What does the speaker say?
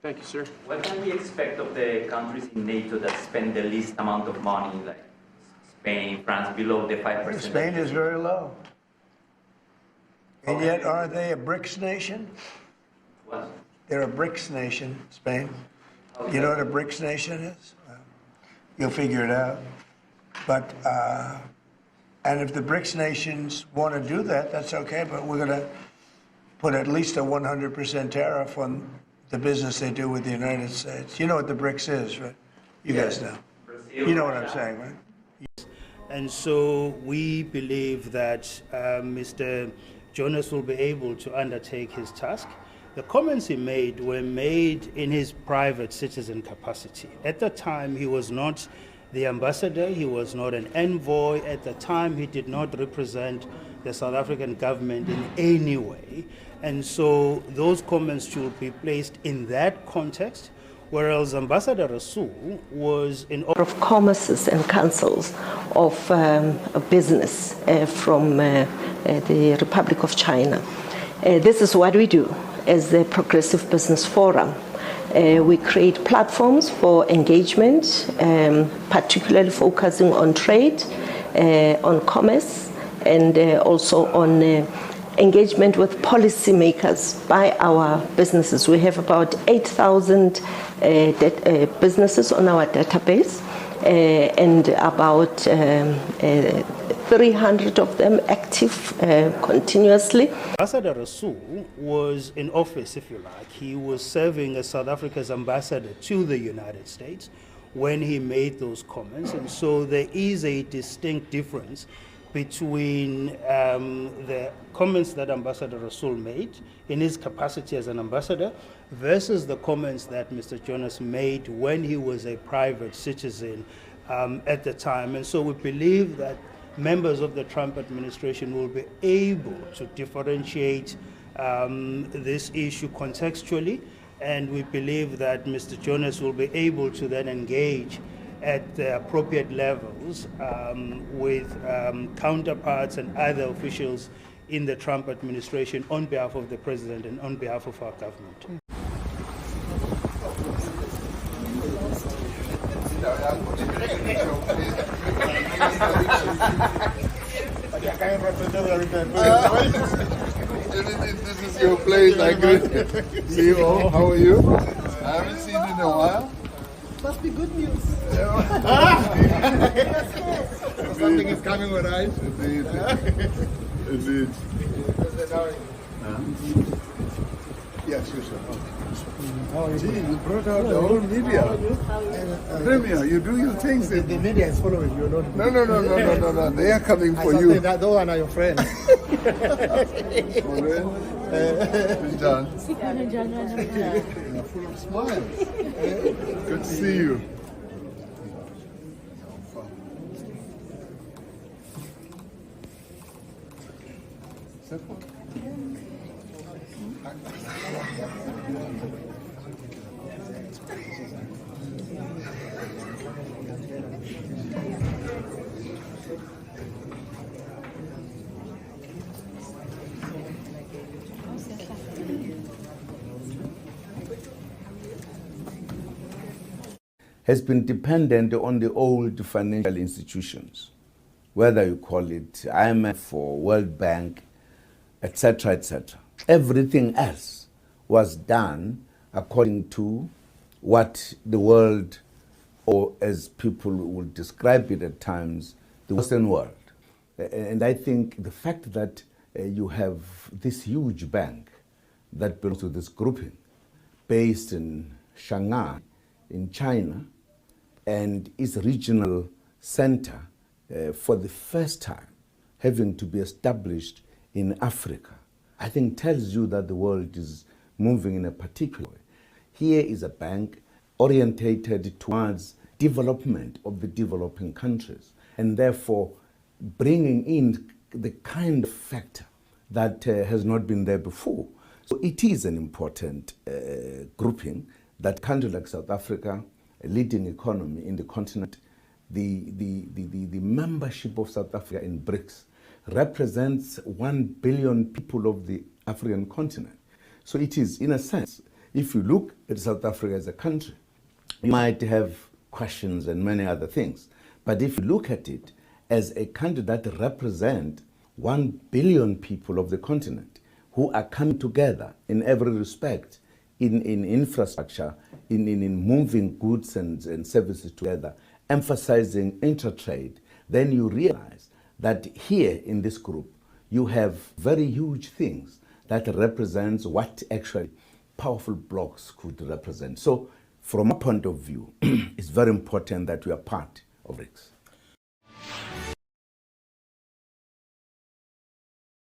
Thank you, sir. What can we expect of the countries in NATO that spend the least amount of money, like Spain, France, below the 5%? Spain is very low. And yet, are they a BRICS nation? What? They're a BRICS nation, Spain. Okay. You know what a BRICS nation is? You'll figure it out. But, and if the BRICS nations want to do that, that's okay, but we're going to put at least a 100% tariff on the business they do with the United States. You know what the BRICS is, right? You guys know. Brazil, You know what I'm Russia. saying, right? And so we believe that Mr. Jonas will be able to undertake his task. The comments he made were made in his private citizen capacity. At the time, he was not the ambassador, he was not an envoy. At the time, he did not represent the South African government in any way. And so those comments should be placed in that context, whereas Ambassador Rasool was in of commerces and councils of business from the Republic of China. This is what we do as the Progressive Business Forum. We create platforms for engagement, particularly focusing on trade, on commerce, and also on engagement with policymakers by our businesses. We have about 8,000 businesses on our database, and about 300 of them active continuously. Ambassador Rasool was in office, if you like. He was serving as South Africa's ambassador to the United States when he made those comments. And so there is a distinct difference between the comments that Ambassador Rasool made in his capacity as an ambassador versus the comments that Mr. Jonas made when he was a private citizen at the time. And so we believe that members of the Trump administration will be able to differentiate this issue contextually, and we believe that Mr. Jonas will be able to then engage at the appropriate levels with counterparts and other officials in the Trump administration on behalf of the president and on behalf of our government. This is your place, I agree. CEO, how are you? I haven't seen you in a while. Must be good news. Something is coming right. Indeed. Indeed. Yes, you sir. How are you? Gee, you brought out the whole media. Premier, you do your things. The media is following you, not No. They are coming for you. That those are your friends. John. You're full of smiles. Good to see you. Has been dependent on the old financial institutions, whether you call it IMF or World Bank, etc., etc. Everything else was done according to what the world, or as people would describe it at times, the Western world. And I think the fact that you have this huge bank that belongs to this grouping based in Shanghai, in China, and its regional center for the first time having to be established in Africa, I think tells you that the world is moving in a particular way. Here is a bank orientated towards development of the developing countries, and therefore bringing in the kind of factor that has not been there before. So it is an important grouping that countries like South Africa, a leading economy in the continent, the membership of South Africa in BRICS represents 1 billion people of the African continent. So it is, in a sense, if you look at South Africa as a country, you might have questions and many other things. But if you look at it as a country that represents 1 billion people of the continent who are coming together in every respect, in infrastructure, in moving goods and services together, emphasizing intertrade, then you realize that here in this group, you have very huge things that represents what actually powerful blocks could represent. So from a point of view, it's very important that we are part of BRICS.